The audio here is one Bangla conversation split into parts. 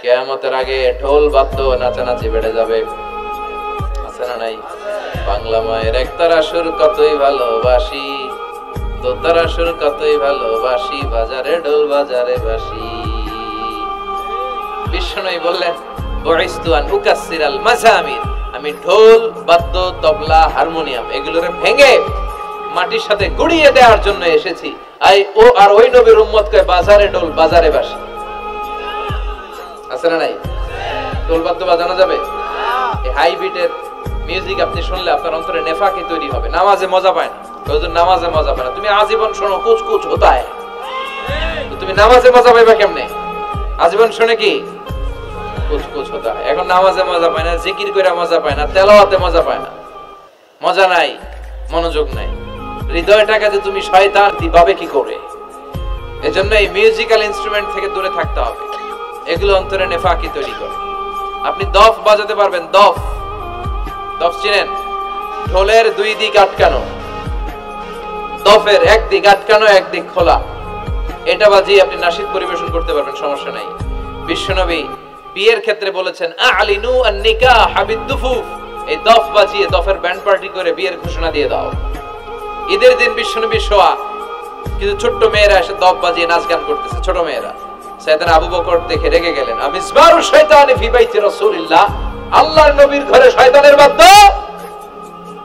কিয়ামতের আগে ঢোল বাদ্য নাচানাচি বেড়ে যাবে, আছে না নাই? বাংলা মায়ের একতারা সুর কতই ভালোবাসি, দোতারা সুর কতই ভালোবাসি, বাজারে ঢোল বাজারে বাসি। বিষ্ণুই বললেন বুইস্তু আন উকাসসিরাল মাযামির, আমি ঢোল বাদ্য তবলা হারমোনিয়াম এগুলোরে ভেঙে মাটির সাথে গুড়িয়ে দেওয়ার জন্য এসেছি। আর ওই নবীর উম্মত কয় বাজারে ঢোল বাজারে বাসি, আছে না নাই? ঢোল বাদ্য বাজানো যাবে? এই হাই বিটের মিউজিক আপনি শুনলে আপনার অন্তরে নেফাকি তৈরি হবে, নামাজে মজা পায় না। হুজুর নামাজে মজা পায় না, তুমি আজীবন শোনো কুচ কুচ হোতা है, তুমি নামাজে মজা পাইবা কেমনে? আজীবন শুনে কি কুচ কুচ হোতা है। এখন নামাজে মজা পায় না, জিকির করে মজা পায় না, তেলাওয়াতে মজা পায় না, মজা নাই, মনোযোগ নাই। হৃদয়টাকে যে তুমি শয়তান দিবাবে কি করে? এজন্য এই মিউজিক্যাল ইনস্ট্রুমেন্ট থেকে দূরে থাকতে হবে, এগুলো অন্তরে নেফাকি তৈরি করে। আপনি দফ বাজাতে পারবেন? দফ, দফ চিনেন? ঢোলের দুই দিক আটকানো, দফের এক দিক আটকানো এক দিক খোলা, এটা বাজিয়ে আপনি নাশিদ পরিবেশন করতে পারবেন, সমস্যা নাই। বিশ্বনবী বিয়ের ক্ষেত্রে বলেছেন আলিনু আন নিকাহ বিদ্দুফুফ, এই দফ বাজিয়ে দফের ব্যান্ড পার্টি করে বিয়ের ঘোষণা দিয়ে দাও। ঈদের দিন বিশ্বনবী শোয়া, কিন্তু ছোট্ট মেয়েরা এসে দফ বাজিয়ে নাচ গান করতেছে, ছোট মেয়েরা। সাইয়েদনা আবু বকর দেখে রেগে গেলেন, আমিসবারু শাইতানি ফি বাইতি রাসূলিল্লাহ, আল্লাহর নবীর ঘরে শয়তানের বাদ্য।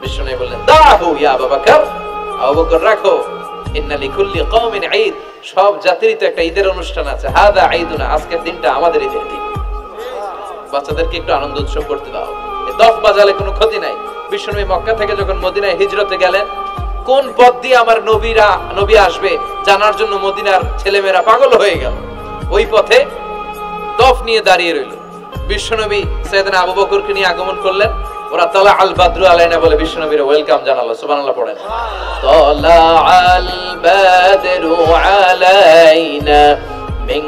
বিশ্বনবী বললেন দাহু ইয়া আবু বকর, আবু বকর রাখো, ইন্না লিকুল্লি কওমিন ঈদ, সব জাতিরই তো একটা ঈদের অনুষ্ঠান আছে, হাদা ঈদুনা, আজকের দিনটা আমাদের ঈদের দিন, বাচ্চাদেরকে একটু আনন্দ উৎসব করতে দাও। এই দফ বাজালে কোনো ক্ষতি নাই। বিশ্বনবী মক্কা থেকে যখন মদিনায় হিজরতে গেলেন, কোন পথ দিয়ে আমার নবী আসবে জানার জন্য মদিনার ছেলেমেয়েরা পাগল হয়ে গেল, ওই পথে দফ নিয়ে দাঁড়িয়ে রইল। বিশ্বনবী সাইয়েদনা আবু বকরকে নিয়ে আগমন করলেন, ওরা তালা আল বাদরু আলাইনা বলে বিশ্বনবীর ওয়েলকাম জানালো। সুবহানাল্লাহ পড়েন। তালা আল বাদরু আলাইনা মিন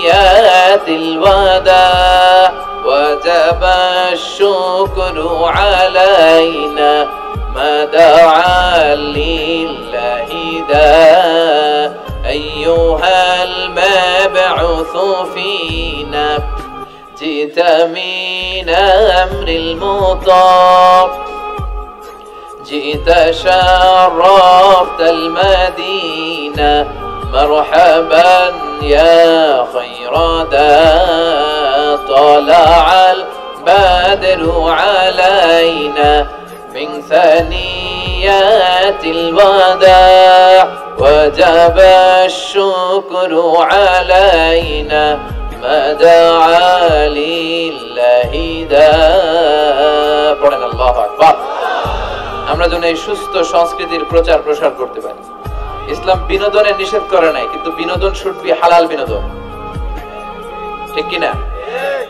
সানিয়াতিল ওয়াদা ওয়াজাবা শুকরু আলাইনা মা দাআ লিল্লাহি দা আইয়ুহাল মাবউসু ফিনা جئت من أمر المطاع جئت شرفت المدينة مرحبا يا خير داء طلع البدر علينا من ثنيات الوداع وجب الشكر علينا আমরা যেন এই সুস্থ সংস্কৃতির প্রচার প্রসার করতে পারি। ইসলাম বিনোদনের নিষেধ করে নাই, কিন্তু বিনোদন শুড বি হালাল বিনোদন, ঠিক কিনা?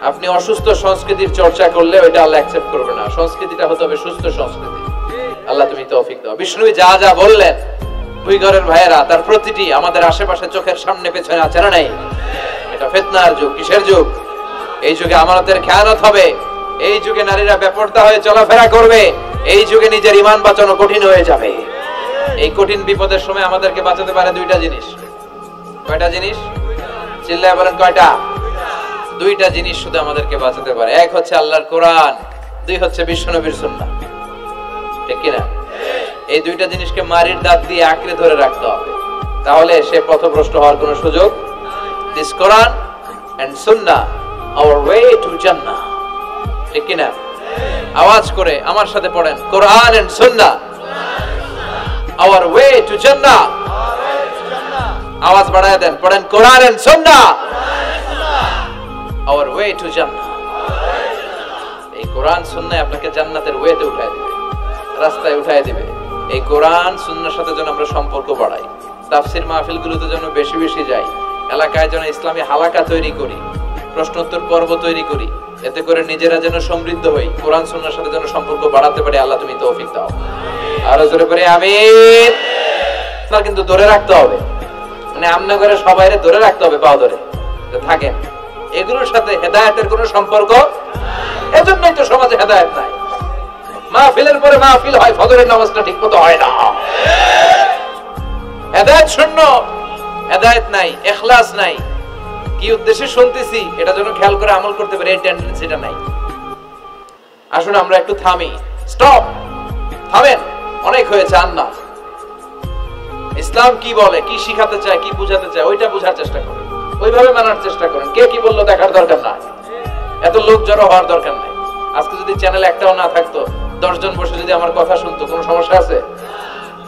আপনি অসুস্থ সংস্কৃতির চর্চা করলে ওইটা আল্লাহ অ্যাকসেপ্ট করবে না। সংস্কৃতিটা হতে হবে সুস্থ সংস্কৃতি। আল্লাহ তুমি তৌফিক দাও। বিষ্ণু যা যা বললেন, দুই ঘরের ভাইয়েরা, তার প্রতিটি আমাদের আশেপাশে চোখের সামনে পেছনে আছে না নাই? এটা ফিতনার যুগ। কিসের যুগ? এই যুগে আমানতের খেয়ানত হবে, এই যুগে নারীরা বেপরদা হয়ে চলাফেরা করবে, এই যুগে নিজের ঈমান বাঁচানো কঠিন হয়ে যাবে। এই কঠিন বিপদের সময় আমাদেরকে বাঁচাতে পারে দুইটা জিনিস। কয়টা জিনিস? চিল্লায় বলেন কয়টা? দুইটা জিনিস শুধু আমাদেরকে বাঁচাতে পারে। এক হচ্ছে আল্লাহর কোরআন, দুই হচ্ছে বিশ্বনবীর সুন্নাহ, ঠিক কিনা? এই দুইটা জিনিসকে মারির দাঁত দিয়ে আঁকড়ে ধরে রাখতে হবে, তাহলে সে পথভ্রষ্ট হওয়ার কোনো সুযোগ। This Quran and Sunnah, our way to Jannah, ঠিক কিনা? আওয়াজ করে আমার সাথে পড়েন, কোরআন and Sunnah, our way to Jannah। আওয়াজ বাড়ায় দেন, পড়েন কোরআন and Sunnah, our way to Jannah। এই কোরআন সুন্নাহ আপনাকে জান্নাতের ওয়েতে উঠায় দিবে, রাস্তায় উঠায় দিবে। এই কোরআন সুন্নাহর সাথে যেন আমরা সম্পর্ক বাড়াই, তাফসীর মাহফিলগুলোতে যেন বেশি বেশি যাই, এলাকায় যেন ইসলামী হালাকা তৈরি করি, প্রশ্নোত্তর পর্ব তৈরি করি, এতে করে নিজেরা যেন সমৃদ্ধ হই, কোরআন সুন্নাহর সাথে যেন সম্পর্ক বাড়াতে পারি। আল্লাহ তুমি তৌফিক দাও। আর জোরে করে আমিন। আপনার কিন্তু ধরে রাখতে হবে, মানে আমনে করে সবাইরে ধরে রাখতে হবে, পাও ধরে থাকেন। এগুলোর সাথে হেদায়েতের কোনো সম্পর্ক, এজন্যই তো সমাজে হেদায়েত নাই। মাহফিলের পরে মাহফিল হয়, ফজরের নামাজটা ঠিকমতো হয় না, হেদায়েত শূন্য, হেদায়েত নাই, ইখলাস নাই। কি উদ্দেশ্যে শুনতেছি এটা যেন খেয়াল করে আমল করতে পারে, এই টেন্ডেন্সিটা নাই। আসুন আমরা একটু থামি, স্টপ, থামেন, অনেক হয়েছে। আন্না ইসলাম কি বলে, কি শিখাতে চায়, কি বুঝাতে চায়, ওইটা বুঝার চেষ্টা করেন, ওইভাবে মানার চেষ্টা করেন। কে কি বললো দেখার দরকার নাই, এত লোক জড়ো হওয়ার দরকার নাই। আজকে যদি চ্যানেল একটাও না থাকতো, 10 জন বসে যদি আমার কথা শুনতো, কোনো সমস্যা আছে?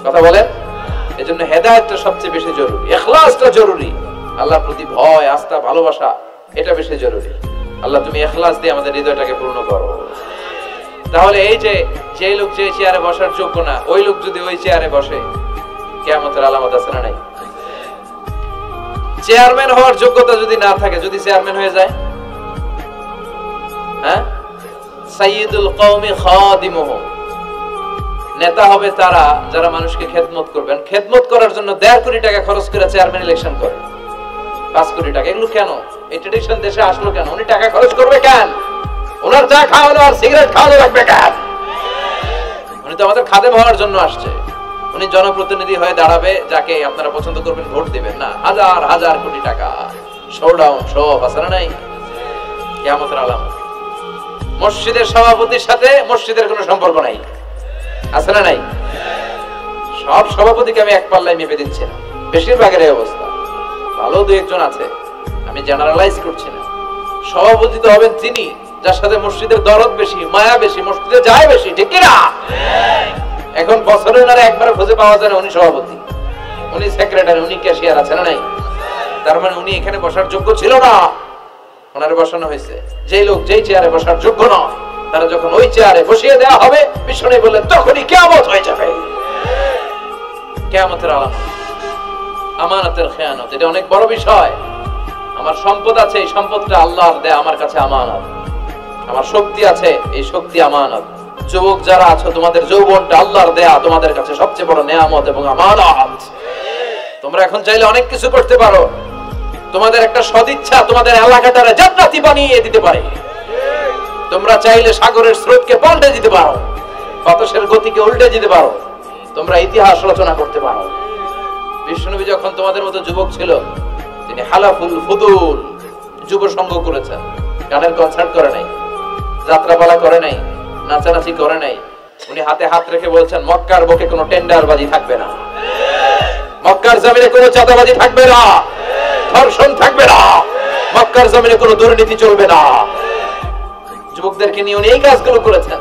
কথা বলেন। এজন্য হেদায়েতটা সবচেয়ে বেশি জরুরি, ইখলাসটা জরুরি, আল্লাহর প্রতি ভয়, আস্থা, ভালোবাসা, এটা বেশি জরুরি। আল্লাহ তুমি ইখলাস দিয়ে আমাদের হৃদয়টাকে পূর্ণ করো। তাহলে এই যে লোক যে চেয়ারে বসার যোগ্য না, ওই লোক যদি ওই চেয়ারে বসে, কিয়ামতের আলামত আছে না নাই? চেয়ারম্যান হওয়ার যোগ্যতা যদি না থাকে, যদি চেয়ারম্যান হয়ে যায়, হ্যাঁ, সাইয়্যিদুল কওমি খাদিমুহু, নেতা হবে তারা যারা মানুষকে খেদমত করবেন। খেদমত করার জন্য 1.5 কোটি টাকা খরচ করে চেয়ারম্যান ইলেকশন করে, 5 কোটি টাকা। এগুলো কেন? এই ট্রেডিশন দেশে আসলো কেন? উনি টাকা খরচ করবে কেন? ওনার চা খাওয়ানো আর সিগারেট খাওয়ানো লাগবে কেন? উনি তো আমাদের খাদেম হওয়ার জন্য আসছে। উনি জনপ্রতিনিধি হয়ে দাঁড়াবে, যাকে আপনারা পছন্দ করবেন ভোট দিবেন না। হাজার হাজার কোটি টাকা, শোডাউন, সব আছে না নাই? কিয়ামতের আলামত। মসজিদের সভাপতির সাথে মসজিদের কোনো সম্পর্ক নাই, আছে না নাই? সব সভাপতিকে আমি এক পাল্লায় মেপে দিচ্ছি না, বেশিরভাগের এই অবস্থা। ভালো 2-1 আছে, আমি জেনারেলাইজ করছি না। সভাপতি তো হবেন তিনি যার সাথে মসজিদের দরদ বেশি, মায়া বেশি, মসজিদে যায় বেশি, ঠিক কিনা? এখন বছরে না একবার খুঁজে পাওয়া যায় না উনি সভাপতি, উনি সেক্রেটারি, উনি ক্যাশিয়ার, আছে না নাই? তার মানে উনি এখানে বসার যোগ্য ছিল না, ওনারে বসানো হয়েছে। যেই লোক যেই চেয়ারে বসার যোগ্য নয়, তারা যখন ওই চেয়ারে বসিয়ে দেওয়া হবে, বিষ্ণু বললেন তখনই কিয়ামত হয়ে যাবে। কিয়ামতের আলামত আমানতের খেয়ানত, এটা অনেক বড় বিষয়। আমার সম্পদ আছে, এই সম্পদটা আল্লাহর দেয়া আমার কাছে আমানত। আমার শক্তি আছে, এই শক্তি আমানত। যুবক যারা আছো, তোমাদের যৌবনটা আল্লাহর দেয়া তোমাদের কাছে সবচেয়ে বড় নিয়ামত এবং আমানত। তোমরা এখন চাইলে অনেক কিছু করতে পারো। তোমাদের একটা সদিচ্ছা তোমাদের এলাকাটারে জান্নাতি বানিয়ে দিতে পারে। তোমরা চাইলে সাগরের স্রোতকে পাল্টে দিতে পারো, বাতাসের গতিকে উল্টে দিতে পারো, তোমরা ইতিহাস রচনা করতে পারো। বিশ্বনবী যখন তোমাদের মতো যুবক ছিল, তিনি হালাফুল ফুদুল, যুব সংঘ করেছেন, গানের কনসার্ট করে নাই, যাত্রাপালা করে নাই, নাচানাচি করে নাই। উনি হাতে হাত রেখে বলছেন মক্কার বুকে কোনো টেন্ডারবাজি থাকবে না, মক্কার জমিনে কোনো চাঁদাবাজি থাকবে না, ধর্ষণ থাকবে না, মক্কার জমিনে কোনো দুর্নীতি চলবে না। যুবকদেরকে নিয়ে উনি এই কাজগুলো করেছেন।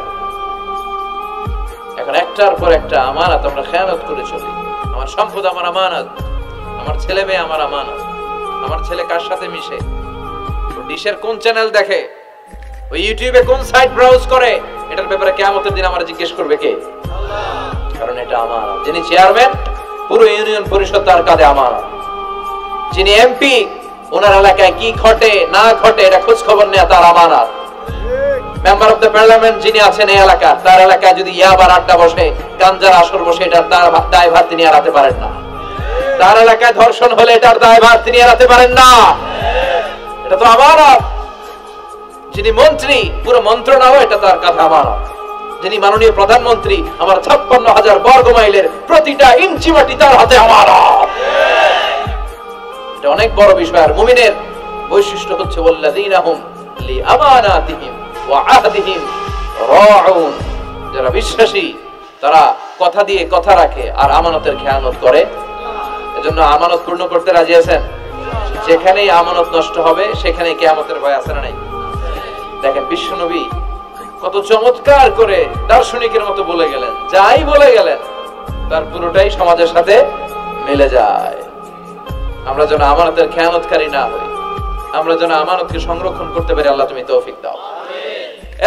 এখন একটার পর একটা আমানত আমরা খেয়ানত করে চলি। আমার সম্পদ আমার আমানত, আমার ছেলে মেয়ে আমার আমানত, আমার ছেলে কার সাথে মিশে, ও ডিশের কোন চ্যানেল দেখে, ও ইউটিউবে কোন সাইট ব্রাউজ করে, এটার ব্যাপারে কিয়ামতের দিন আমরা জিজ্ঞেস করবে কে? আল্লাহ। কারণ এটা আমানত। যিনি চেয়ারম্যান, পুরো ইউনিয়ন পরিষদ তার কাঁধে আমানত। যিনি এমপি, ওনার এলাকায় কি ঘটে না ঘটে এটা খোঁজ খবর নেওয়া তার আমানত। মেম্বার অফ দ্য পার্লামেন্ট যিনি আছেন এই এলাকা, তার এলাকায় যদি ইয়াবার আড্ডা বসে, গাঞ্জার আসর বসে, এটার দায়ভার তিনি এড়াতে পারেন না। তার এলাকায় ধর্ষণ হলে এটার দায়ভার তিনি এড়াতে পারেন না। এটা তো আমানত। যিনি মন্ত্রী, পুরো মন্ত্রণালয় এটা তার কাঁধে আমানত। যিনি মাননীয় প্রধানমন্ত্রী, আমার 56,000 বর্গ মাইলের প্রতিটা ইঞ্চি মাটি তার হাতে আমানত। এটা অনেক বড় বিষয়। আর মুমিনের বৈশিষ্ট্য হচ্ছে ওয়াল্লাযীনা হুম লিআমানাতিহিম ওয়া আহদিহিম রাউন। যারা বিশ্বাসী তারা কথা দিয়ে কথা রাখে আর আমানতের খেয়ানত করে। এজন্য আমানত পূর্ণ করতে রাজি আছেন? যেখানেই আমানত নষ্ট হবে সেখানেই কিয়ামতের ভয় আছে না নাই? দেখেন বিশ্বনবী কত চমৎকার করে দার্শনিকের মতো বলে গেলেন, যাই বলে গেলেন তার পুরোটাই সমাজের সাথে মিলে যায়। আমরা যেন আমানতের খেয়ানতকারী না হই, আমরা যেন আমানতকে সংরক্ষণ করতে পারি। আল্লাহ তুমি তৌফিক দাও।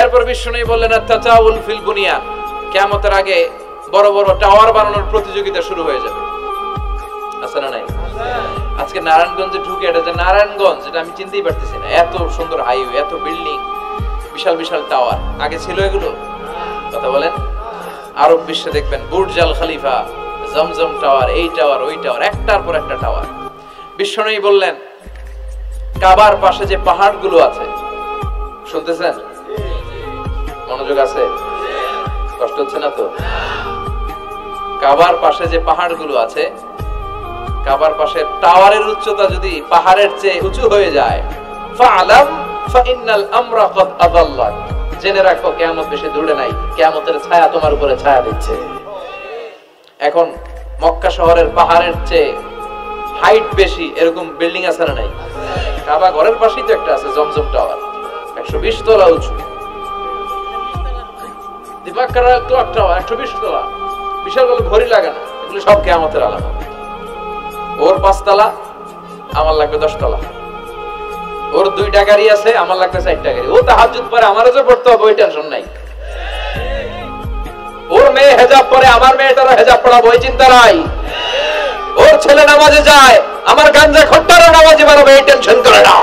এরপর বিশ্বনবী বললেন আত-তাজাউল ফিল বুনিয়ান, কিয়ামতের আগে বড় বড় টাওয়ার বানানোর প্রতিযোগিতা শুরু হয়ে যাবে। আছে না নাই? আজকে নারায়ণগঞ্জে ঢুকে, এটা যে নারায়ণগঞ্জ এটা আমি চিনতেই পারতেছি না। এত সুন্দর হাইওয়ে, এত বিল্ডিং, বিশাল বিশাল টাওয়ার, আগে ছিল এগুলো? কথা বলেন। আরব বিশ্বে দেখবেন বুর্জ আল খলিফা, জমজম টাওয়ার, এই টাওয়ার ওই টাওয়ার, একটার পর একটা টাওয়ার। বিশ্বনবী বললেন কাবার পাশে যে পাহাড়গুলো আছে, শুনতেছেন? মনোযোগ আছে? কষ্ট হচ্ছে না তো? কাবার পাশে যে পাহাড়গুলো আছে কাবার পাশের টাওয়ারের উচ্চতা যদি পাহাড়ের চেয়ে উঁচু হয়ে যায়, ফাআলাম ফাইন্নাল আমরা ক্বাদ আদাল্লাক, জেনে রাখো কিয়ামত বেশি দূরে নাই, কিয়ামতের ছায়া তোমার উপরে ছায়া দিচ্ছে। এখন মক্কা শহরের পাহাড়ের চেয়ে হাইট বেশি এরকম বিল্ডিং আছে না নাই? কাবা ঘরের পাশেই তো একটা আছে, জমজম টাওয়ার, 120 তলা উঁচু। দিমাক্কার ক্লক টাওয়ার 120 তলা, বিশাল বড় ঘড়ি লাগানো, এগুলো সব কিয়ামতের আলামত। ওর 5 তলা, আমার লাগবে 10 তলা। ওর 2টা গাড়ি আছে, আমার লাগবে 4টা গাড়ি। ও তাহাজ্জুদ পড়ে, আমারও যে পড়তে হবে ওই টেনশন নাই। ওর মেয়ে হেজাব পরে, আমার মেয়েটারও হেজাব পড়াবো ওই চিন্তা নাই। ওর ছেলে নামাজে যায়, আমার গাঞ্জা খট্টারও নামাজে বাড়াবে এই টেনশন করে না।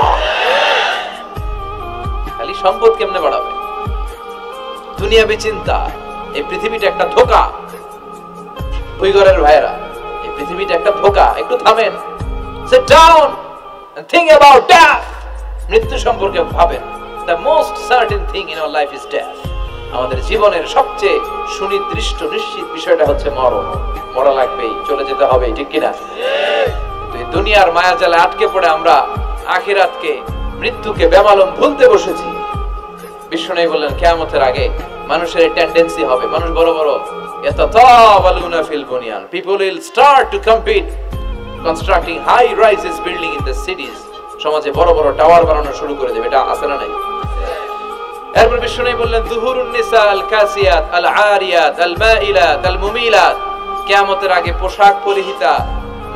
খালি সম্পদ কেমনে বাড়াবে, দুনিয়াবি চিন্তা। এই পৃথিবীটা একটা ধোঁকা। ভুইগরের ভাইরা, এই পৃথিবীটা একটা ধোঁকা। একটু থামেন, sit down and think about death. মৃত্যু সম্পর্কে ভাবেন। The most certain thing in our life is death. আমাদের জীবনের সবচেয়ে সুনির্দিষ্ট নিশ্চিত বিষয়টা হচ্ছে মরণ। মরা লাগবেই, চলে যেতে হবে, ঠিক কিনা? কিন্তু এই দুনিয়ার মায়াজালে আটকে পড়ে আমরা আখিরাতকে, মৃত্যুকে বেমালুম ভুলতে বসেছি। বিশ্বনবী বললেন কিয়ামতের আগে মানুষের এই টেন্ডেন্সি হবে, মানুষ বড় বড় ইয়াতাতাওয়ালুনা feel বুনিয়ান, people will start to compete constructing high rises building in the cities. সমাজে বড় বড় টাওয়ার বানানো শুরু করে দেবে। এটা আছে না নাই? এরপর বিশ্বনবী বললেন যুহুরুন নিসা আল কাসিয়াত আল আরিয়াত আল মাইলাত আল মুমিলাত, কিয়ামতের আগে পোশাক পরিহিতা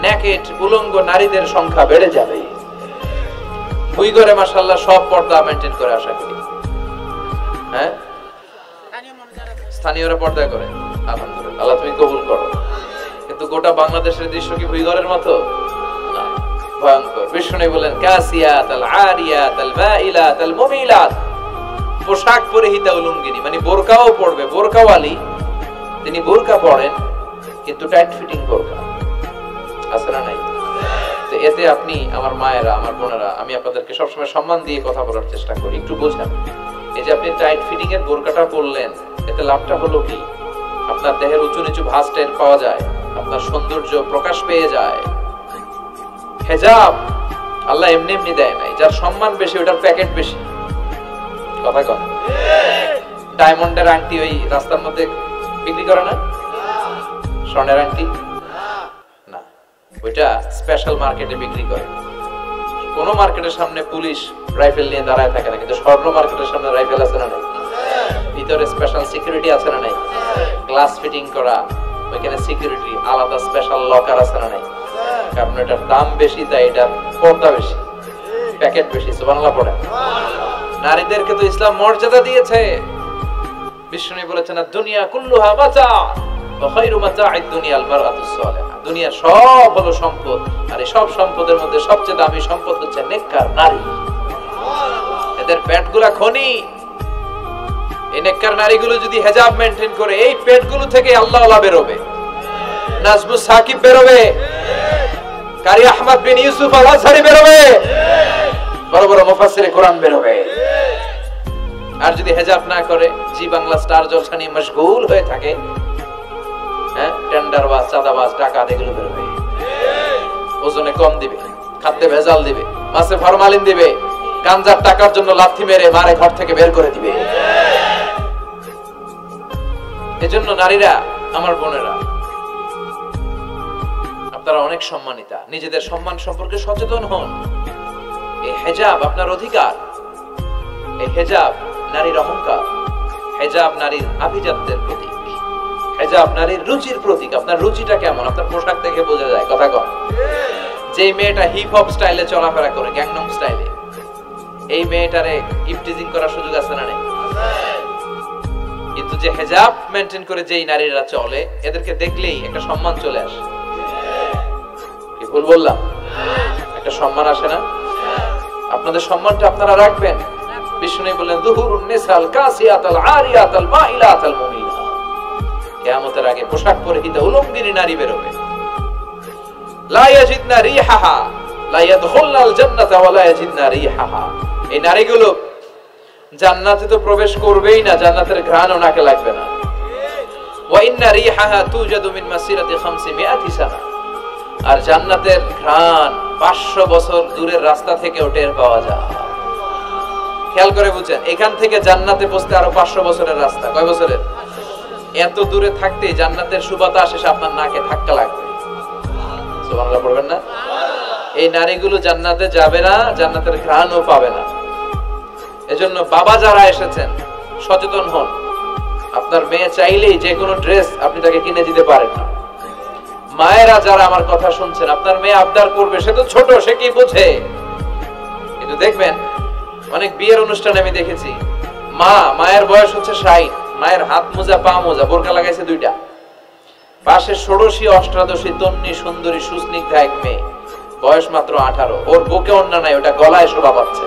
নেকেট উলঙ্গ নারীদের সংখ্যা বেড়ে যাবে। ভুইগরে মাশাআল্লাহ সব পর্দা মেইনটেইন করে, আশা করি। হ্যাঁ, স্থানীয়রা পর্দা করে, আলহামদুলিল্লাহ, আল্লাহ তুমি কবুল করো। কিন্তু গোটা বাংলাদেশের দৃশ্য কি ভুইগরের মতো? না, ভয়ঙ্কর। বিষ্ণু বলেন কাসিয়াত আল আরিয়াত আল মাইলাত আল মুমিলাত, পোশাক পরিহিতা উলঙ্গিনী, মানে বোরকাও পড়বে, বোরকাওয়ালি। তিনি বোরকা পরেন কিন্তু টাইট ফিটিং বোরকা, আছে না নাই? তো এতে আপনি, আমার মায়েরা, আমার বোনেরা, আমি আপনাদেরকে সবসময় সম্মান দিয়ে কথা বলার চেষ্টা করি, একটু বোঝেন। এই যে আপনি টাইট ফিটিং এর বোরকাটা পরলেন, এতে লাভটা হলো কি? আপনার দেহের উঁচু নিচু ভাঁজ টের পাওয়া যায়, আপনার সৌন্দর্য প্রকাশ পেয়ে যায়। হেজাব আল্লাহ এমনি এমনি দেয় নাই, যার সম্মান বেশি ওটার প্যাকেট বেশি। কথা কন, ডায়মন্ডের আংটি ওই রাস্তার মধ্যে বিক্রি করে না? স্বর্ণের আংটি না, ওইটা স্পেশাল মার্কেটে বিক্রি করে। কোন মার্কেটের সামনে পুলিশ রাইফেল নিয়ে দাঁড়ায় থাকে না, কিন্তু স্বর্ণ মার্কেটের সামনে রাইফেল আছে না নাই? ভিতরে স্পেশাল সিকিউরিটি আছে না নাই? গ্লাস ফিটিং করা, ওইখানে সিকিউরিটি আলাদা, স্পেশাল লকার আছে না নাই? কারণ এটার দাম বেশি, তাই এটার পর্দা বেশি, প্যাকেট বেশি। সুবহানাল্লাহ পড়ে। নারীদেরকে তো ইসলাম মর্যাদা দিয়েছে। বিষ্ণু বলেছেন দুনিয়া কুল্লুহা মাতা ওয়া খায়রু মাতা'আদ দুনিয়াল মারআতুস সালিহা, দুনিয়া সব হলো সম্পদ, আর এই সব সম্পদের মধ্যে সবচেয়ে দামি সম্পদ হচ্ছে নেককার নারী। এদের পেটগুলা খনি। এই নেককার নারীগুলো যদি হিজাব মেইনটেইন করে, এই পেটগুলো থেকে আল্লাহ ওয়ালা বের হবে, নাজমুস সাকিব বের হবে, কারি আহমদ বিন ইউসুফ আল আজহারি বের হবে, বড় বড় মুফাসসিরে কোরআন বের হবে। আর যদি হিজাব না করে, জি বাংলা স্টার জলসা নিয়ে মশগুল হয়ে থাকে, হ্যাঁ, টেন্ডারবাজ, চাঁদাবাজ, ডাকাত, এগুলো বের হবে। ওজনে কম দিবে, খাদ্যে ভেজাল দিবে, মাছে ফরমালিন দিবে, গাঞ্জার টাকার জন্য লাথি মেরে মারে ঘর থেকে বের করে দিবে। এজন্য নারীরা, আমার বোনেরা, আপনারা অনেক সম্মানিতা, নিজেদের সম্মান সম্পর্কে সচেতন হন। এই হিজাব আপনার অধিকার। এই হিজাব নারীর অহংকার, হিজাব নারীর আভিজাত্যের প্রতীক, হিজাব নারীর রুচির প্রতীক। আপনার রুচিটা কেমন আপনার পোশাক দেখে বোঝা যায়। কথা কম। যে মেয়েটা হিপ হপ স্টাইলে চলাফেরা করে, গ্যাংনম স্টাইলে, এই মেয়েটারে ইফটিজিং করার সুযোগ আছে না নেই? কিন্তু যে হিজাব মেইনটেইন করে যেই নারীরা চলে, এদেরকে দেখলেই একটা সম্মান চলে আসে। কি ভুল বললাম? একটা সম্মান আসে না? আপনাদের সম্মানটা আপনারা রাখবেন। বিষ্ণু বললেন যুহুরুন নিসাল কাসিয়াত আল আরিয়াত আল মাইলাত আল মুমিনাত, কিয়ামতের আগে পোশাক পরিহিত উলঙ্গিনী নারী বের হবে। লা ইয়াজিদনা রিহাহা লা ইয়াদখুলনাল জান্নাতা ওয়া লা ইয়াজিদনা রিহাহা, এই নারীগুলো জান্নাতে তো প্রবেশ করবেই না, জান্নাতের ঘ্রাণও নাকে লাগবে না। ওয়া ইন্না রিহাহা তুজাদু মিন মাসিরাতি 500 সানা, আর জান্নাতের ঘ্রাণ 500 বছর দূরের রাস্তা থেকেও টের পাওয়া যায়। খেয়াল করে বুঝেন, এখান থেকে জান্নাতে পৌঁছতে আরো 500 বছরের রাস্তা। কয় বছরের? এত দূরে থাকতে জান্নাতের সুবাতাস এসে আপনার নাকে ধাক্কা লাগবে। সুবহানাল্লাহ পড়বেন না? এই নারীগুলো জান্নাতে যাবে না, জান্নাতের ঘ্রাণও পাবে না। এজন্য বাবা যারা এসেছেন সচেতন হন। আপনার মেয়ে চাইলেই যে কোনো ড্রেস আপনি তাকে কিনে দিতে পারেন না। মায়েরা যারা আমার কথা শুনছেন, আপনার মেয়ে আবদার করবে, সে তো ছোট, সে কি বোঝে। কিন্তু দেখবেন অনেক বিয়ের অনুষ্ঠানে আমি দেখেছি মায়ের বয়স হচ্ছে 60, মায়ের হাত মোজা পা মোজা, বোরকা লাগাইছে 2টা, পাশে ষোড়শী অষ্টাদশী তন্নি সুন্দরী সুস্নিগ্ধা এক মেয়ে, বয়স মাত্র 18, ওর বুকে ওড়না নাই, ওটা গলায় শোভা পাচ্ছে।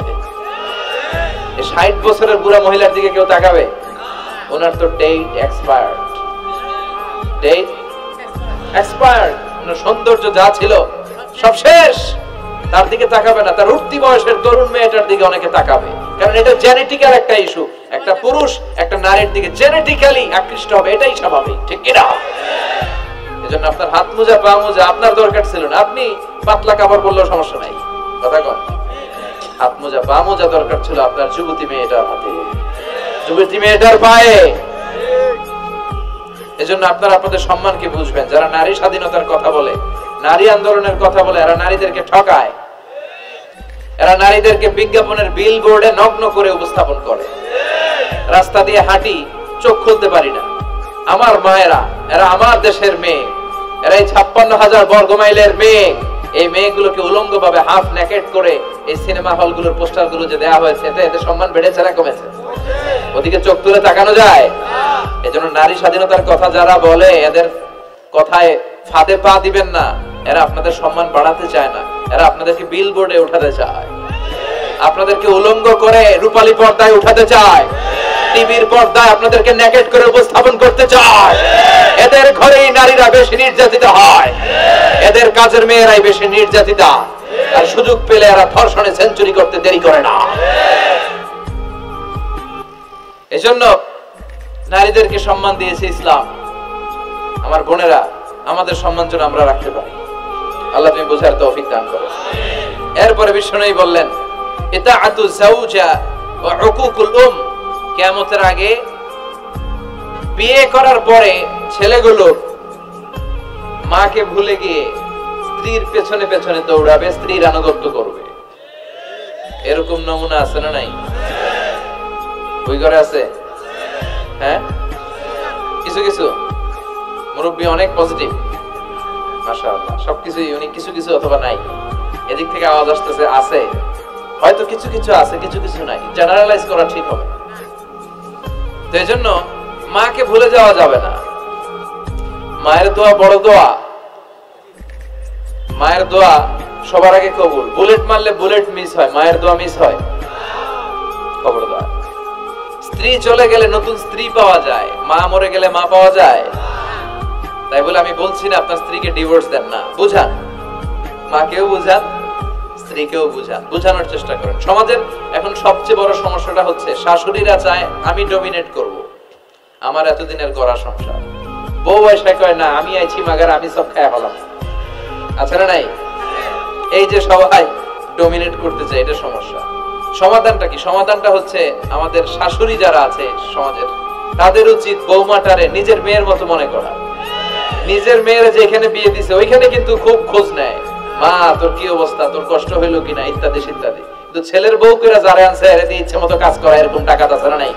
60 বছরের বুড়া মহিলার দিকে কেউ তাকাবে? ওনার তো ডেট এক্সপায়ার্ড, ডেট এক্সপায়ার্ড। সৌন্দর্য যা ছিল সব শেষ, তার দিকে তাকাবে না। তার উঠতি বয়সের তরুণ মেয়েটার দিকে অনেকে তাকাবে, কারণ এটা জেনেটিক্যাল একটা ইস্যু। একটা পুরুষ একটা নারীর দিকে জেনেটিক্যালি আকৃষ্ট হবে, এটাই স্বাভাবিক, ঠিক কি না? এজন্য আপনার হাত মোজা পা মোজা আপনার দরকার ছিল না, আপনি পাতলা কাপড় পরলেও সমস্যা নাই। কথা কন, হাত মোজা পা মোজা দরকার ছিল আপনার যুবতী মেয়েটার হাতে, যুবতী মেয়েটার পায়ে। এজন্য আপনারা আপনাদের সম্মানকে বুঝবেন। যারা নারী স্বাধীনতার কথা বলে, নারী আন্দোলনের কথা বলে, এরা নারীদেরকে ঠকায়। এরা নারীদেরকে বিজ্ঞাপনের বিল বোর্ডে নগ্ন করে উপস্থাপন করে। রাস্তা দিয়ে হাঁটি, চোখ খুলতে পারি না। আমার মায়েরা, এরা আমার দেশের মেয়ে, এরা এই 56,000 বর্গ মাইলের মেয়ে। এই মেয়েগুলোকে উলঙ্গ ভাবে হাফ নেকেট করে এই সিনেমা হলগুলোর পোস্টার গুলো যে দেওয়া হয়েছে, এতে সম্মান বেড়েছে না কমেছে? ওদিকে চোখ তুলে তাকানো যায়? এজন্য নারী স্বাধীনতার কথা যারা বলে, এদের কথায় ফাঁদে পা দিবেন না। এরা আপনাদের সম্মান বাড়াতে চায় না, এরা আপনাদেরকে বিল বোর্ডে উঠাতে চায়, আপনাদেরকে উলঙ্গ করে রূপালী পর্দায় উঠাতে চায়, টিভির পর্দায় আপনাদেরকে নেকেট করে উপস্থাপন করতে চায়। এদের ঘরেই নারীরা বেশি নির্যাতিত হয়, এদের কাজের মেয়েরাই বেশি নির্যাতিতা। আর সুযোগ পেলে এরা ধর্ষণে সেঞ্চুরি করতে দেরি করে না। এজন্য নারীদেরকে সম্মান দিয়েছে ইসলাম। আমার বোনেরা, আমাদের সম্মান যেন আমরা রাখতে পারি। আল্লাহ তুমি বোঝার তৌফিক দান করো। এরপরে বিশ্বনবী বললেন, ইতাআতু যাওজা ওয়া উকুকুল উম। কিয়ামতের আগে বিয়ে করার পরে ছেলেগুলো মাকে ভুলে গিয়ে স্ত্রীর পেছনে পেছনে দৌড়াবে, স্ত্রীর আনুগত্য করবে। এরকম নমুনা আছে না নাই? ওই ঘরে আছে? হ্যাঁ, কিছু কিছু মুরব্বী অনেক পজিটিভ, মাশাআল্লাহ। সবকিছুই উনি কিছু কিছু অথবা নাই, এদিক থেকে আওয়াজ আসতেছে আছে, হয়তো কিছু কিছু আছে, কিছু কিছু নাই। জেনারেলাইজ করা ঠিক হবে না। তো এজন্য মাকে ভুলে যাওয়া যাবে না। মায়ের দোয়া বড় দোয়া, মায়ের দোয়া সবার আগে কবুল। বুলেট মারলে বুলেট মিস হয়, মায়ের দোয়া মিস হয়? খবরদার। স্ত্রী চলে গেলে নতুন স্ত্রী পাওয়া যায়, মা মরে গেলে মা পাওয়া যায়? তাই বলে আমি বলছি না আপনার স্ত্রীকে ডিভোর্স দেন না, বুঝান, মাকেও বুঝান, স্ত্রীকেও বুঝান, বুঝানোর চেষ্টা করেন। সমাজের এখন সবচেয়ে বড় সমস্যাটা হচ্ছে শাশুড়িরা চায় আমি ডমিনেট করব, আমার এতদিনের গড়া সংসার। বউ এসে কয় না, আমি আইছি মাগার, আমি সব খায় হলাম। আছে না নাই? এই যে সবাই ডমিনেট করতে চায়, এটা সমস্যা। সমাধানটা কি? সমাধানটা হচ্ছে আমাদের শাশুড়ি যারা আছে সমাজের, তাদের উচিত বৌমাটারে নিজের মেয়ের মতো মনে করা। নিজের মেয়ের যেখানে বিয়ে দিছে ওইখানে কিন্তু খুব খোঁজ নেয়, মা তোর কি অবস্থা, তোর কষ্ট হইলো কিনা, ইত্যাদি ইত্যাদি। কিন্তু ছেলের বউ করে যারা আনছে এর দিয়ে ইচ্ছে মতো কাজ করা, এরকম টাকা আছে না নাই?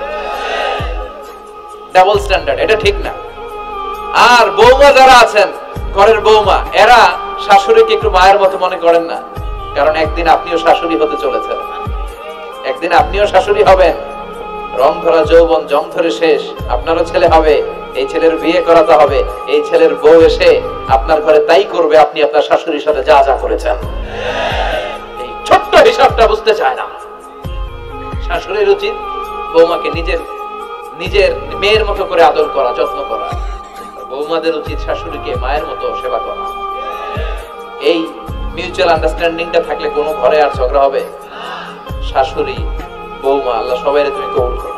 ডাবল স্ট্যান্ডার্ড, এটা ঠিক না। আর বৌমা যারা আছেন, ঘরের বৌমা, এরা শাশুড়িকে একটু মায়ের মতো মনে করেন না, কারণ একদিন আপনিও শাশুড়ি হতে চলেছেন, একদিন আপনিও শাশুড়ি হবেন। রং ধরা যৌবন জং ধরে শেষ, আপনারও ছেলে হবে, এই ছেলের বিয়ে করাতে হবে, এই ছেলের বউ এসে আপনার ঘরে তাই করবে আপনি আপনার শাশুড়ির সাথে যা যা করেছেন। এই ছোট্ট হিসাবটা বুঝতে চায় না। শাশুড়ির উচিত বৌমাকে নিজের নিজের মেয়ের মতো করে আদর করা, যত্ন করা। বৌমাদের উচিত শাশুড়িকে মায়ের মতো সেবা করা। এই মিউচুয়াল আন্ডারস্ট্যান্ডিংটা থাকলে কোনো ঘরে আর ঝগড়া হবে? শাশুড়ি বৌমা, আল্লাহ সবাইরে তুমি কবুল করো।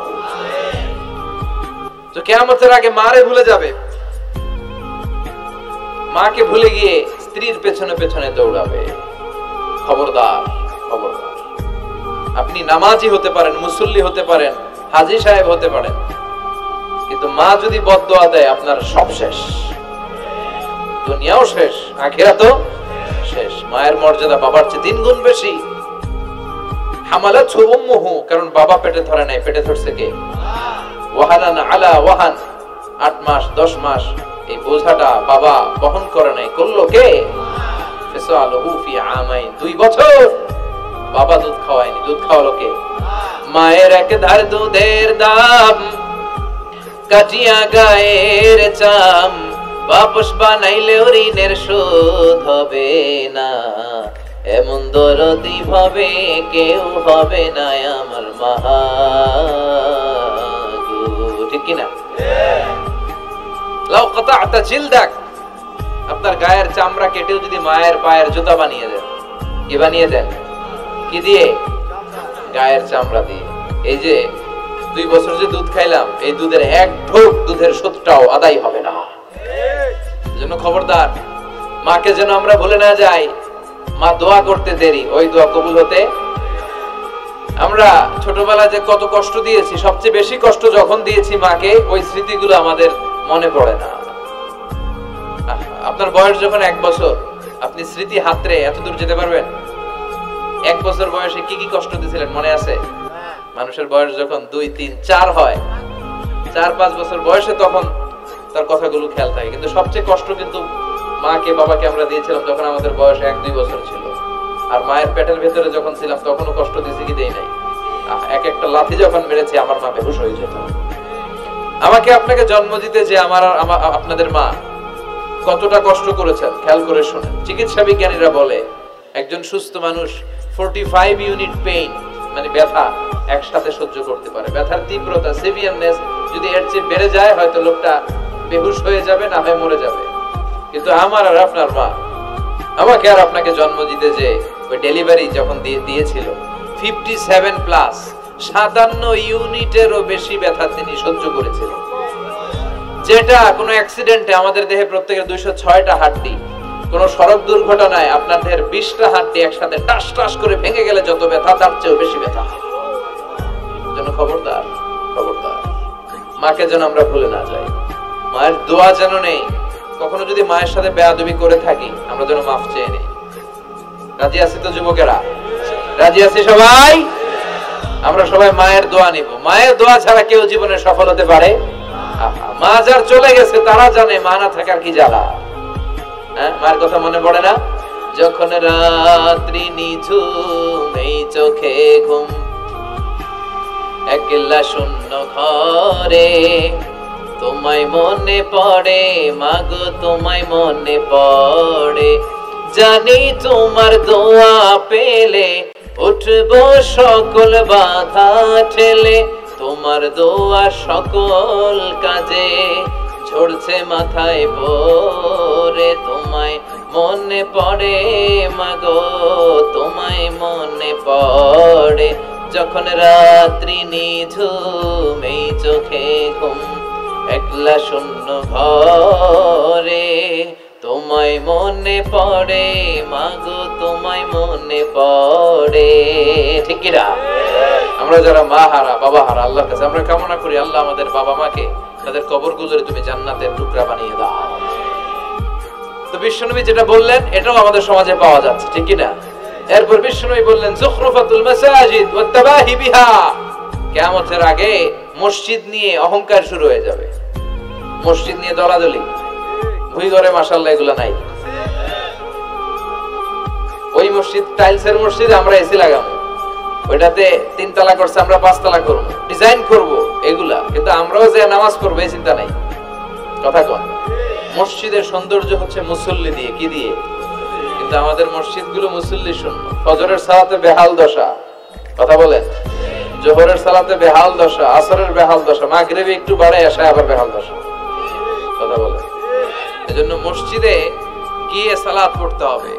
তো কিয়ামতের আগে মারে ভুলে যাবে, মাকে ভুলে গিয়ে স্ত্রীর পেছনে পেছনে দৌড়াবে। খবরদার, খবরদার। আপনি নামাজি হতে পারেন, মুসল্লি হতে পারেন, হাজী সাহেব হতে পারেন, কিন্তু মা যদি বদদোয়া দেয় আপনার সব শেষ, দুনিয়াও শেষ, আখিরাতও শেষ। মায়ের মর্যাদা বাবার চেয়ে 3 গুণ বেশি। হামালাতহু উম্মুহু, কারণ বাবা পেটে ধরে নাই, পেটে ধরছে কে? ওয়াহানান আলা ওয়াহান, 8 মাস 10 মাস এই বোঝাটা বাবা বহন করে নাই, করলো কে? ফিসালুহু ফি আমাইন, 2 বছর বাবা দুধ খাওয়ায়নি, দুধ খাওয়ালো কে? মায়ের এক ধার দুধের দাম কাটিয়া গায়ের চাম, বাপস বানাইলে ঋণের শোধ হবে না, এমন দরদি ভাবে কেউ হবে না আমার মা গো। ঠিক কিনা? লাউ কাতা'তা জিলদাক, আপনার গায়ের চামড়া কেটেও যদি মায়ের পায়ের জুতা বানিয়ে দেন, কি বানিয়ে দেন? কি দিয়ে? গায়ের চামড়া দিয়ে। এই যে 2 বছর যে দুধ খাইলাম, এই দুধের 1 ঢোক দুধের শোধটাও আদায় হবে না। এজন্য খবরদার, মাকে যেন আমরা ভুলে না যাই। মা দোয়া করতে দেরি, ওই দোয়া কবুল হতে। আমরা ছোটবেলায় যে কত কষ্ট দিয়েছি, সবচেয়ে বেশি কষ্ট যখন দিয়েছি মাকে, ওই স্মৃতিগুলো আমাদের মনে পড়ে না। আপনার বয়স যখন 1 বছর, আপনি স্মৃতি হাতরে এত দূর যেতে পারবেন? 1 বছর বয়সে কি কি কষ্ট দিয়েছিলেন মনে আছে? মানুষের বয়স যখন 2, 3, 4 হয়, 4-5 বছর বয়সে, তখন তার কথাগুলো খেয়াল থাকে। কিন্তু সবচেয়ে কষ্ট কিন্তু মাকে বাবাকে আমরা দিয়েছিলাম যখন আমাদের বয়স 1-2 বছর ছিল। আর মায়ের পেটের ভেতরে যখন ছিলাম তখনও কষ্ট দিয়েছি কি দেই নাই? এক একটা লাথি যখন মেরেছি আমার মা বেহুশ হয়ে যেত। আমাকে আপনাকে জন্ম দিতে যে আপনাদের মা কতটা কষ্ট করেছেন খেয়াল করে শুনেন। চিকিৎসা বিজ্ঞানীরা বলে একজন সুস্থ মানুষ 45 ইউনিট পেইন, মানে ব্যথা, একসাথে সহ্য করতে পারে। ব্যথার তীব্রতা, সিভিয়ারনেস যদি এর চেয়ে বেড়ে যায়, হয়তো লোকটা বেহুশ হয়ে যাবে, না হয় মরে যাবে। কিন্তু আমার আর আপনার মা আমাকে আর আপনাকে জন্ম দিতে যে ওই ডেলিভারি যখন দিয়েছিল, 57 প্লাস 57 ইউনিটেরও বেশি ব্যথা তিনি সহ্য করেছিলেন। যেটা কোনো অ্যাক্সিডেন্টে আমাদের দেহে প্রত্যেকের 206টা হাড্ডি, কোন সড়ক দুর্ঘটনায় আপনার দেহের 20টা হাড্ডি একসাথে টাস টাস করে ভেঙে গেলে যত ব্যথা, তার চেয়েও বেশি ব্যথা। যেন খবরদার, খবরদার, মাকে যেন আমরা ভুলে না যাই। মায়ের দোয়া যেন নেই। কখনো যদি মায়ের সাথে বেয়াদবি করে থাকি, আমরা যেন মাফ চেয়ে নেই। রাজি আছি তো যুবকেরা? রাজি আছি সবাই? আমরা সবাই মায়ের দোয়া নিব। মায়ের দোয়া ছাড়া কেউ জীবনে সফল হতে পারে? মা যার চলে গেছে তারা জানে মা না থাকার কি জ্বালা। হ্যাঁ, মায়ের কথা মনে পড়ে না? যখন রাত্রি নিঝুম, এই চোখে ঘুম, একলা শূন্য ঘরে, তোমায় মনে পড়ে মাগো, তোমায় মনে পড়ে, জানি তোমার দোয়া পেলে উঠবো সকল বাধা ঠেলে, তোমার দোয়া সকল কাজে ঝরছে মাথায় পড়ে, তোমায় মনে পড়ে মাগো, তোমায় মনে পড়ে, যখন রাত্রি নিঝুম, এই চোখে ঘুম, একলা শূন্য ঘরে, তোমায় মনে পড়ে মাগো, তোমায় মনে পড়ে। ঠিক কি না? আমরা যারা মা হারা, বাবা হারা, আল্লাহর কাছে আমরা কামনা করি, আল্লাহ আমাদের বাবা মাকে তাদের কবরগুলোরে তুমি জান্নাতের টুকরা বানিয়ে দাও। তো বিশ্বনবী যেটা বললেন এটাও আমাদের সমাজে পাওয়া যাচ্ছে, ঠিক কি না? এরপর বিশ্বনবী বললেন যুখরুফাতুল মাসাজিদ ওয়াত তাবাহি বিহা, কিয়ামতের আগে মসজিদ নিয়ে অহংকার শুরু হয়ে যাবে। মসজিদ নিয়ে দলাদলি, ভুই ঘরে মাশাআল্লাহ এগুলা নাই। ওই মসজিদ টাইলসের মসজিদ, আমরা এসি লাগাবো, ওইটাতে 3 তলা করছে আমরা 5 তলা করব, ডিজাইন করব এগুলা, কিন্তু আমরাও যে নামাজ পড়বো এই চিন্তা নাই। কথা কোন? মসজিদের সৌন্দর্য হচ্ছে মুসল্লি দিয়ে, কি দিয়ে? কিন্তু আমাদের মসজিদগুলো মুসল্লি শূন্য। ফজরের সালাতে বেহাল দশা, কথা বলেন। জোহরের সালাতে বেহাল দশা, আসরের বেহাল দশা, মাগরিবে একটু বাড়ে আসে আবার বেহাল দশা, কথা বলেন। এজন্য মসজিদে গিয়ে সালাত পড়তে হবে।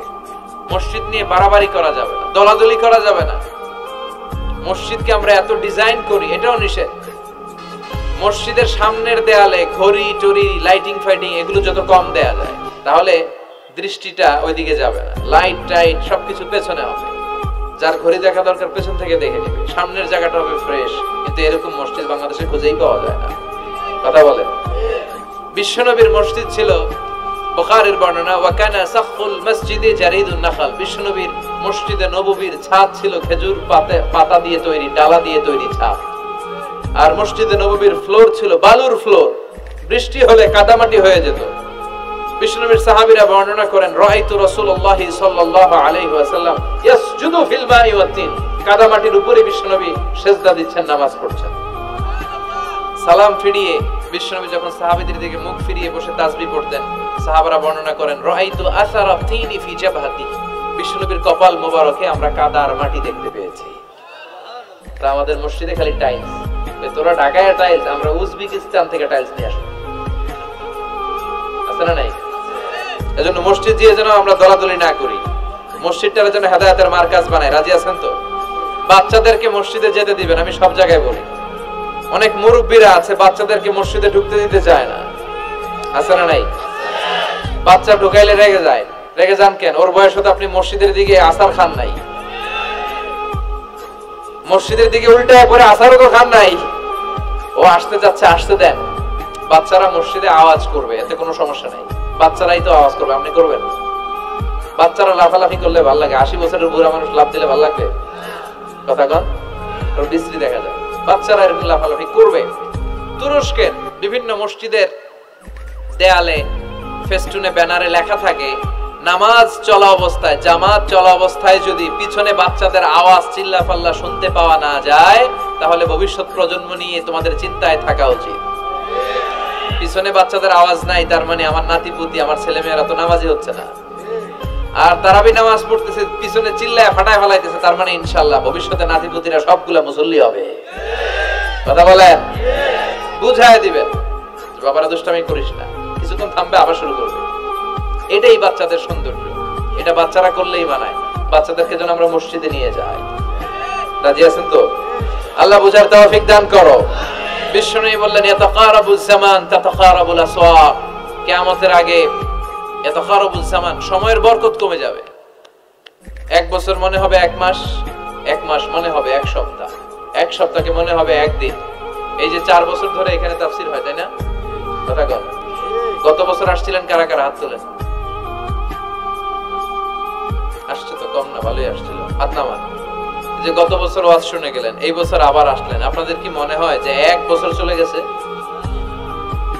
মসজিদ নিয়ে বাড়াবাড়ি করা যাবে না, দলাদলি করা যাবে না। মসজিদকে আমরা এত ডিজাইন করি, এটাও নিষেধ। মসজিদের সামনের দেয়ালে ঘড়ি টড়ি, লাইটিং ফাইটিং এগুলো যত কম দেয়া যায়, তাহলে দৃষ্টিটা ওইদিকে যাবে না, লাইট টাইট সবকিছু পেছনে হবে, যার ঘড়ি দেখা দরকার পেছন থেকে দেখে নেবে, সামনের জায়গাটা হবে ফ্রেশ। কিন্তু এরকম মসজিদ বাংলাদেশে খুঁজেই পাওয়া যায় না। কথা বলেন। বিশ্বনবীর মসজিদ ছিল, বুখারীর বর্ণনা, ওয়া কানা সাকফুল মসজিদে জারিদুন নাখাল, বিশ্বনবীর মসজিদে নববীর ছাদ ছিল খেজুর পাতা দিয়ে তৈরি, ডালা দিয়ে তৈরি ছাদ। আর মসজিদে নববীর ফ্লোর ছিল বালুর ফ্লোর, বৃষ্টি হলে কাদামাটি হয়ে যেত। বিশ্বনবীর সাহাবীরা বর্ণনা করেন, রাআইতু রাসূলুল্লাহ সাল্লাল্লাহু আলাইহি ওয়াসাল্লাম ইয়াসজুদু ফিল মাই ওয়াত তিন, কাদামাটির উপরে বিশ্বনবী সিজদা দিচ্ছেন, নামাজ পড়ছেন। সালাম ফিরিয়ে বিশ্বনবী যখন সাহাবীদের দিকে মুখ ফিরিয়ে বসে তাসবিহ পড়তেন, সাহাবারা বর্ণনা করেন, রাআইতু আসারা তিনি ফি জাবহাতি, বিশ্বনবীর কপাল মোবারকে আমরা কাদা আর মাটি দেখতে পেয়েছি। তা আমাদের মসজিদে খালি টাইলস, তোরা ঢাকায় টাইলস, আমরা উজবেকিস্তান থেকে টাইলস নিয়ে আসি, আছে না নাই? এজন্য মসজিদ দিয়ে যেন আমরা দলাদলি না করি, মসজিদটার যেন হেদায়েতের মার্কাজ বানায়। রাজি আছেন তো? বাচ্চাদেরকে মসজিদে যেতে দিবেন, আমি সব জায়গায় বলি। অনেক মুরব্বীরা আছে বাচ্চাদেরকে মসজিদে ঢুকতে দিতে চায় না, আছে না নাই? বাচ্চা ঢুকাইলে রেগে যায়। রেগে যান কেন? ওর বয়স হতে আপনি মসজিদের দিকে আসার খান নাই, মসজিদের দিকে উল্টায় পরে আসারও তো খান নাই। ও আসতে যাচ্ছে, আসতে দেন। বাচ্চারা মসজিদে আওয়াজ করবে, এতে কোনো সমস্যা নাই, বাচ্চারাই তো আওয়াজ করবে, আপনি করবেন? বাচ্চারা লাফালাফি করলে ভালো লাগে, 80 বছরের বুড়া মানুষ লাফ দিলে ভালো লাগবে? কথা কন, ওর বিশ্রী দেখা যায়। বাচ্চারা এরকম লাফালাফি করবে। তুরস্কের বিভিন্ন মসজিদের দেয়ালে ফেস্টুনে ব্যানারে লেখা থাকে, নামাজ চলা অবস্থায়, জামাত চলা অবস্থায় যদি পিছনে বাচ্চাদের আওয়াজ চিল্লাফাল্লা শুনতে পাওয়া না যায়, তাহলে ভবিষ্যৎ প্রজন্ম নিয়ে তোমাদের চিন্তায় থাকা উচিত। পিছনে বাচ্চাদের আওয়াজ নাই, তার মানে আমার নাতিপুতি, আমার ছেলেমেয়েরা তো নামাজি হচ্ছে না। আর তারাবি নামাজ পড়তেছে, পিছনে চিল্লায় ফাটায় ফেলাইতেছে, তার মানে ইনশাআল্লাহ ভবিষ্যতে নাতিপুতিরা সবগুলা মুসল্লি হবে। কথা বলেন, বুঝায় দিবেন, বাবারা দুষ্টামি করিস না, কিছুক্ষণ থামবে আবার শুরু করবে। এটাই বাচ্চাদের সৌন্দর্য, এটা বাচ্চারা করলেই মানায়। বাচ্চাদেরকে যেন আমরা মসজিদে নিয়ে যাই। রাজি আছেন তো? আল্লাহ বুঝার তৌফিক দান করো। বিশ্বনবী বললেন, ইয়াতাকারাবুজ জামান তাতাকারাবুল আসওয়াক, কিয়ামতের আগে ইয়াতাকারাবুজ জামান, সময়ের বরকত কমে যাবে। 1 বছর মনে হবে 1 মাস, 1 মাস মনে হবে 1 সপ্তাহ, 1 সপ্তাহকে মনে হবে 1 দিন। এই যে 4 বছর ধরে এখানে তাফসীর হয়, তাই না? কথা কন। গত বছর আসছিলেন কারা কারা? হাত তোলেন। আসছে তো কম না, ভালোই আসছিল, হাত নামান। যে গত বছর ওয়াজ শুনে গেলেন, এই বছর আবার আসলেন, আপনাদের কি মনে হয় যে 1 বছর চলে গেছে?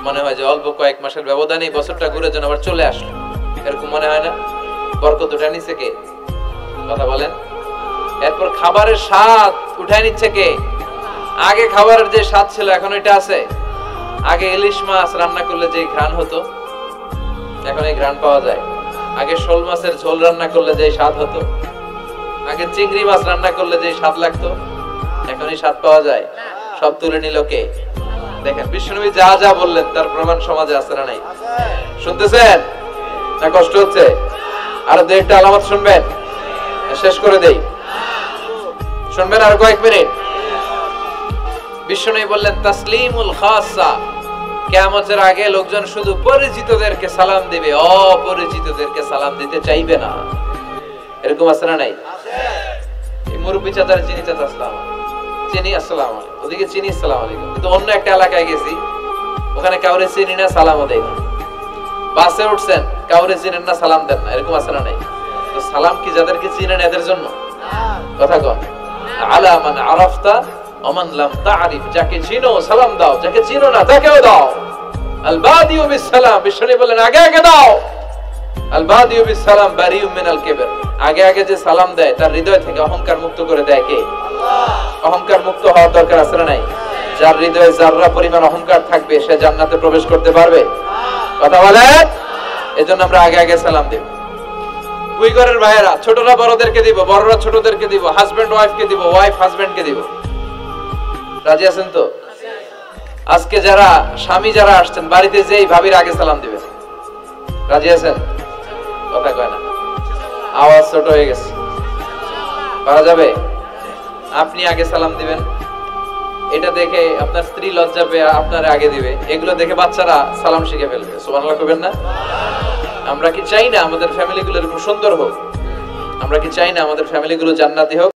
মনে হয় যে অল্প কয়েক মাসের ব্যবধানে এই বছরটা ঘুরে যেন আবার চলে আসলো, এরকম মনে হয় না? বরকত উঠায় নিচ্ছে কে? কথা বলেন। এরপর খাবারের স্বাদ উঠায় নিচ্ছে কে? আগে খাবারের যে স্বাদ ছিল এখন এটা আছে? আগে ইলিশ মাছ রান্না করলে যে ঘ্রাণ হতো, এখন এই ঘ্রাণ পাওয়া যায়। আগে শোল মাছের ঝোল রান্না করলে যে স্বাদ হতো, আগে চিংড়ি মাছ রান্না করলে যে স্বাদ লাগতো, এখন এই স্বাদ পাওয়া যায়? সব তুলে নিল কে? দেখেন বিশ্বনবী যা যা বললেন তার প্রমাণ সমাজে আছে না নাই? শুনতেছেন না? কষ্ট হচ্ছে? আরো 2-1টা আলামত শুনবেন, শেষ করে দেই। শুনবেন আর কয়েক মিনিট? বিশ্বনবী বললেন, তাসলিমুল খাসা, কিয়ামতের আগে লোকজন শুধু পরিচিতদেরকে সালাম দিবে, অপরিচিতদেরকে সালাম দিতে চাইবে না। এরকম আছে না নাই? এই মুরব্বি চাচার চিনি, চাচা আসসালাম চিনি, আসসালাম আলাইকুম, ওদিকে চিনি, আসসালাম আলাইকুম। কিন্তু অন্য একটা এলাকায় গেছি, ওখানে কাউরে চিনি না, সালামও দেয় না। বাসে উঠছেন, কাউরে চিনেন না, সালাম দেন না, এরকম আছে না নাই? তো সালাম কি যাদেরকে চিনেন এদের জন্য? কথা কন। আলা মান আরাফতা ওমান লাম তারিফ, যাকে চিনো সালাম দাও, যাকে চিনো না তাকেও দাও। আল বাদিউ বিস সালাম, বিশ্বনবী বলেন আগে আগে দাও। আল বাদিউ বিস সালাম বারিউম মিনাল কিবর, আগে আগে যে সালাম দেয় তার হৃদয় থেকে অহংকার মুক্ত করে দেয় কে? আল্লাহ। অহংকার মুক্ত হওয়ার দরকার আছে না নাই? যার হৃদয়ে যাররা পরিমাণ অহংকার থাকবে সে জান্নাতে প্রবেশ করতে পারবে? কথা বলেন। এজন্য আমরা আগে আগে সালাম দেব। দুই ঘরের ভাইয়েরা, ছোটরা বড়দেরকে দিব, বড়রা ছোটদেরকে দিব, হাজবেন্ড ওয়াইফকে দিব, ওয়াইফ হাজবেন্ডকে দিব। রাজি আছেন তো? আজকে যারা স্বামী যারা আসছেন, বাড়িতে যেই ভাবির আগে সালাম দিবেন। রাজি আছেন? কথা কয় না, আওয়াজ ছোট হয়ে গেছে, পারা যাবে? আপনি আগে সালাম দিবেন, এটা দেখে আপনার স্ত্রী লজ্জা পেয়ে আপনার আগে দিবে, এগুলো দেখে বাচ্চারা সালাম শিখে ফেলবে। সুবহানাল্লাহ কইবেন না? আমরা কি চাই না আমাদের ফ্যামিলিগুলো এরকম সুন্দর হোক? আমরা কি চাই না আমাদের ফ্যামিলিগুলো জান্নাতি হোক?